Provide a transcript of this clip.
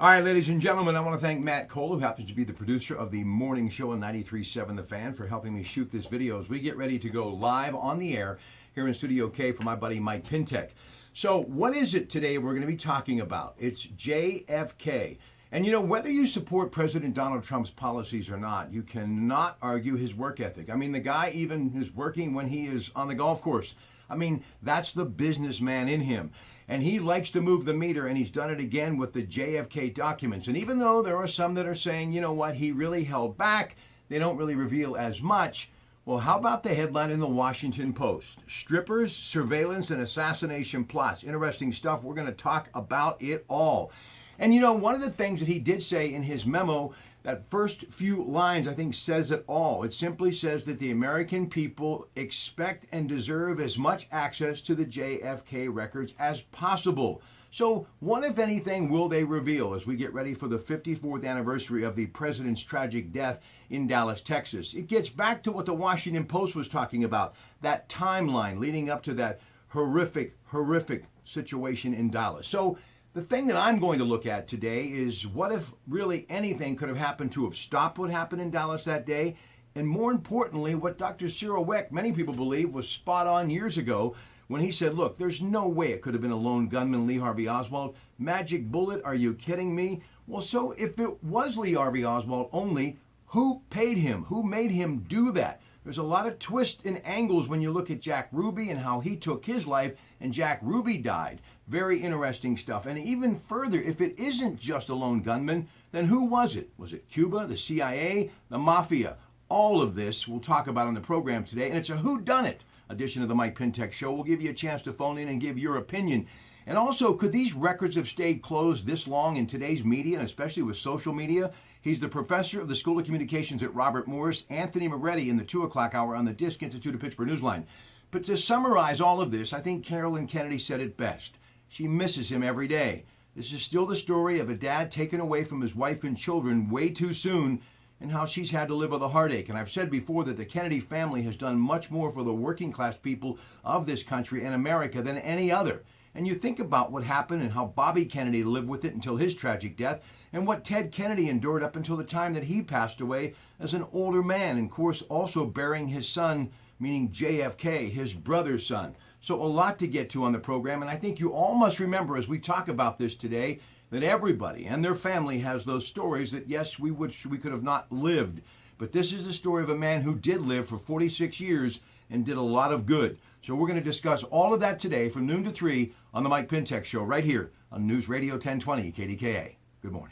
All right, ladies and gentlemen, I want to thank Matt Cole, who happens to be the producer of the morning show on 93.7 The Fan, for helping me shoot this video as we get ready to go live on the air here in Studio K for my buddy Mike Pintek. So what is it today we're going to be talking about? It's JFK. And you know, whether you support President Donald Trump's policies or not, you cannot argue his work ethic. I mean, the guy even is working when he is on the golf course. I mean, that's the businessman in him. And he likes to move the meter, and he's done it again with the JFK documents. And even though there are some that are saying, you know what, he really held back, they don't really reveal as much. Well, how about the headline in the Washington Post? Strippers, surveillance, and assassination plots. Interesting stuff. We're going to talk about it all. And you know, one of the things that he did say in his memo, that first few lines, I think, says it all. It simply says that the American people expect and deserve as much access to the JFK records as possible. So what, if anything, will they reveal as we get ready for the 54th anniversary of the president's tragic death in Dallas, Texas? It gets back to what the Washington Post was talking about, that timeline leading up to that horrific situation in Dallas. So the thing that I'm going to look at today is what if really anything could have happened to have stopped what happened in Dallas that day, and more importantly, what Dr. Cyril Wecht, many people believe, was spot on years ago when he said, look, there's no way it could have been a lone gunman, Lee Harvey Oswald. Magic bullet, are you kidding me? Well, so if it was Lee Harvey Oswald only, who paid him? Who made him do that? There's a lot of twists and angles when you look at Jack Ruby and how he took his life and Jack Ruby died. Very interesting stuff. And even further, if it isn't just a lone gunman, then who was it? Was it Cuba, the CIA, the Mafia? All of this we'll talk about on the program today. And it's a whodunit edition of the Mike Pintek Show. We'll give you a chance to phone in and give your opinion. And also, could these records have stayed closed this long in today's media, and especially with social media? He's the professor of the School of Communications at Robert Morris, Anthony Moretti, in the 2 o'clock hour on the Disk Institute of Pittsburgh Newsline. But to summarize all of this, I think Carolyn Kennedy said it best. She misses him every day. This is still the story of a dad taken away from his wife and children way too soon, and how she's had to live with a heartache. And I've said before that the Kennedy family has done much more for the working class people of this country and America than any other. And you think about what happened and how Bobby Kennedy lived with it until his tragic death, and what Ted Kennedy endured up until the time that he passed away as an older man, and of course also burying his son, meaning JFK, his brother's son. So a lot to get to on the program, and I think you all must remember as we talk about this today that everybody and their family has those stories that, yes, we wish we could have not lived. But this is the story of a man who did live for 46 years and did a lot of good. So we're going to discuss all of that today from noon to 3 on the Mike Pintek Show right here on News Radio 1020 KDKA. Good morning.